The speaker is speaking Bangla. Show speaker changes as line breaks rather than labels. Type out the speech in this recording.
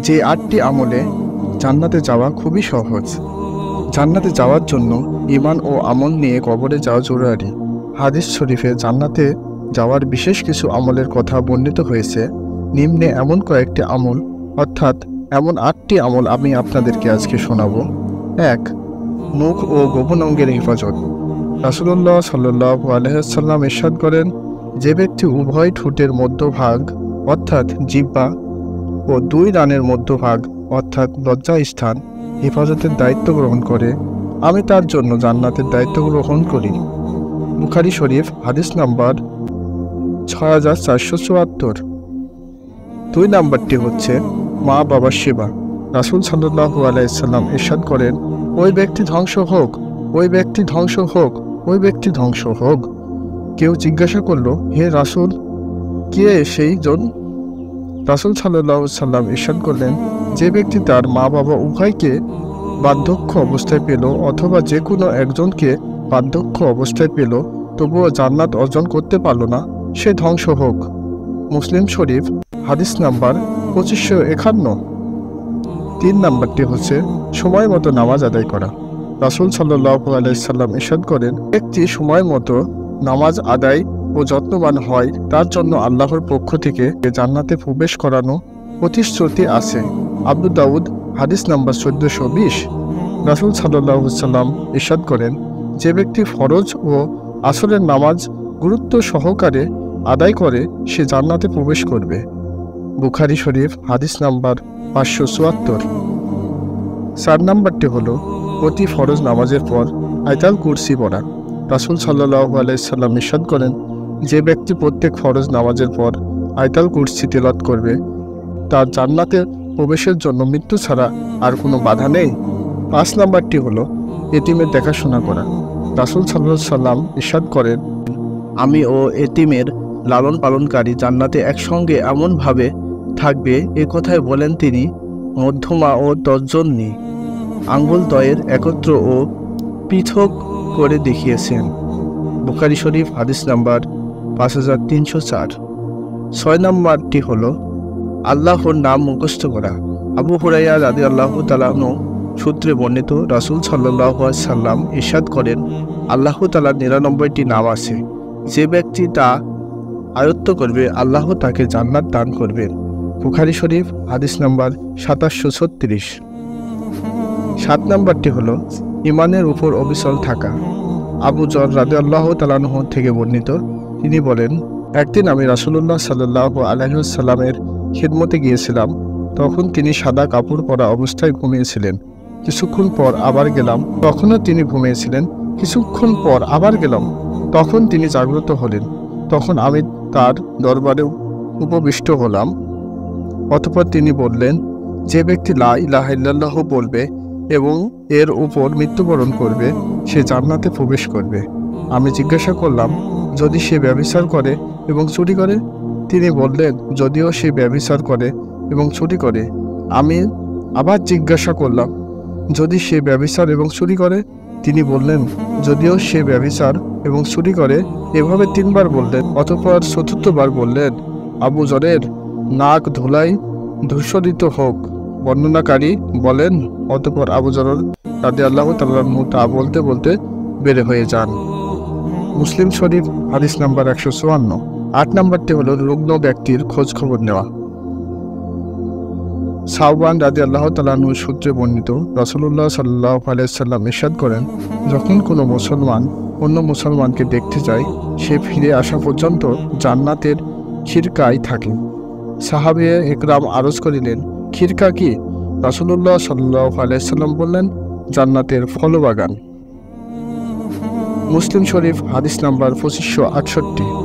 যে 8টি আমলে জান্নাতে যাওয়া খুবই সহজ। জান্নাতে যাওয়ার জন্য ঈমান ও আমল নিয়ে কবরে যাওয়া জরুরি। হাদিস শরীফে জান্নাতে যাওয়ার বিশেষ কিছু আমলের কথা বর্ণিত হয়েছে। নিম্নে এমন কয়েকটি আমল অর্থাৎ এমন 8টি আমল আমি আপনাদেরকে আজকে শোনাবো। 1. মুখ ও গোপন অঙ্গের হেফাজত। রাসূলুল্লাহ সাল্লাল্লাহু আলাইহি ওয়াসাল্লাম ইরশাদ করেন, যে ব্যক্তি উভয় ঠোঁটের মধ্যভাগ অর্থাৎ জিহ্বা ও 2 রানের মধ্যভাগ অর্থাৎ লজ্জা স্থান হেফাজতের দায়িত্ব গ্রহণ করে, আমি তার জন্য জান্নাতের দায়িত্ব গ্রহণ করি। বুখারী শরীফ হাদিস নাম্বার 6474। 2 নাম্বারটি হচ্ছে মা বাবার সেবা। রাসূল সাল্লাল্লাহু আলাইহি ওয়াসাল্লাম ইরশাদ করেন, ওই ব্যক্তি ধ্বংস হোক, ওই ব্যক্তি ধ্বংস হোক, ওই ব্যক্তি ধ্বংস হোক। কেউ জিজ্ঞাসা করল, হে রাসূল, কে সেই জন? রাসূল সাল্লাল্লাহু আলাইহি ওয়াসাল্লাম ইরশাদ করলেন, যে ব্যক্তি তার মা বাবা উভয়কে বার্ধক্য অবস্থায় পেল অথবা যে কোনো একজনকে বার্ধক্য অবস্থায় পেল তবুও জান্নাত অর্জন করতে পারল না, সে ধ্বংস হোক। মুসলিম শরীফ হাদিস নাম্বার 2551। 3 নাম্বারটি হচ্ছে সময় মতো নামাজ আদায় করা। রাসূল সাল্লাল্লাহু আলাইহি ওয়াসাল্লাম ইরশাদ করেন, ব্যক্তি সময় মতো নামাজ আদায় ও যত্নবান হয় তার জন্য আল্লাহর পক্ষ থেকে জান্নাতে প্রবেশ করানো প্রতিশ্রুতি আছে। আবু দাউদ হাদিস নাম্বার 1420। রাসূল সাল্লাল্লাহু আলাইহি ওয়াসাল্লাম ইরশাদ করেন, যে ব্যক্তি ফরজ ও আসরের নামাজ গুরুত্ব সহকারে আদায় করে সে জান্নাতে প্রবেশ করবে। বুখারী শরীফ হাদিস নাম্বার 574। 4 নাম্বারটি হলো প্রতি ফরজ নামাজের পর আয়াতুল কুরসি পড়া। রাসূল সাল্লাল্লাহু আলাইহি ওয়াসাল্লাম ইরশাদ করেন, যে ব্যক্তি প্রত্যেক ফরজ নামাজের পর আয়াতুল কুরসি তেলাওয়াত করবে তার জান্নাতে প্রবেশের জন্য মৃত্যু ছাড়া আর কোনো বাধা নেই। 5 নাম্বারটি হলো এতিমের দেখাশোনা করা। রাসূল সাল্লাল্লাহু আলাইহি ওয়াসাল্লাম ইরশাদ করেন, আমি ও এতিমের লালন পালনকারী জান্নাতে একসঙ্গে এমনভাবে থাকবে, এ কথায় বলেন তিনি মধ্যমা ও তর্জনী আঙ্গুল দ্বয়ের একত্র ও পৃথক করে দেখিয়েছেন। বুখারী শরীফ হাদিস নাম্বার 5304। 6 নাম্বারটি হলো আল্লাহর নাম মুখস্থ করা। আবু হুরায়রা রাদিয়াল্লাহু তাআলা আনহু সূত্রে বর্ণিত, রাসূল সাল্লাল্লাহু আলাইহি ওয়াসাল্লাম ইরশাদ করেন, আল্লাহ তাআলার 99টি নাম আছে, যে ব্যক্তি তা আয়ত্ত করবে আল্লাহ তাকে জান্নাত দান করবেন। বুখারী শরীফ হাদিস নাম্বার 2736। 7 নাম্বারটি হলো ঈমানের উপর অবিচল থাকা। আবু যর রাদিয়াল্লাহু তাআলা আনহু থেকে বর্ণিত, তিনি বলেন, একদিন আমি রাসূলুল্লাহ সাল্লাল্লাহু আলাইহি ওয়াসাল্লামের খিদমতে গিয়েছিলাম। তখন তিনি সাদা কাপড় পরা অবস্থায় ঘুমিয়েছিলেন। কিছুক্ষণ পর আবার গেলাম, তখনও তিনি ঘুমিয়েছিলেন। কিছুক্ষণ পর আবার গেলাম, তখন তিনি জাগ্রত হলেন। তখন আমি তার দরবারে উপবিষ্ট হলাম। অতঃপর তিনি বললেন, যে ব্যক্তি লা ইলাহা ইল্লাল্লাহ বলবে এবং এর উপর মৃত্যুবরণ করবে সে জান্নাতে প্রবেশ করবে। আমি জিজ্ঞাসা করলাম, যদি সে ব্যভিচার করে এবং চুরি করে? তিনি বললেন, যদিও সে ব্যভিচার করে এবং চুরি করে। আমি আবার জিজ্ঞাসা করলাম, যদি সে ব্যভিচার এবং চুরি করে? তিনি বললেন, যদিও সে ব্যভিচার এবং চুরি করে। এভাবে 3 বার বললেন। অতঃপর 4র্থবার বললেন, আবু যরের নাক ধুলাই ধূসরিত হোক। বর্ণনাকারী বলেন, অতঃপর আবু যর রাদিয়াল্লাহু তাআলা আনহু তা বলতে বলতে বের হয়ে যান। মুসলিম শরীফ হাদিস নাম্বার 154। 8 নাম্বারটি হলো রুগ্ন ব্যক্তির খোঁজ খবর নেওয়া। সাওবান রাদিয়াল্লাহু তাআলা আনহু সূত্রে বর্ণিত, রাসূলুল্লাহ সাল্লাল্লাহু আলাইহি ওয়াসাল্লাম ইরশাদ করেন, যখন কোনো মুসলমান অন্য মুসলমানকে দেখতে যায় সে ফিরে আসা পর্যন্ত জান্নাতের খিরকায় থাকে। সাহাবে একরাম আরজ করিলেন, খিরকা কি? রাসূলুল্লাহ সাল্লাল্লাহু আলাইহি ওয়াসাল্লাম বললেন, জান্নাতের ফলবাগান। মুসলিম শরীফ হাদিস নাম্বার 2568।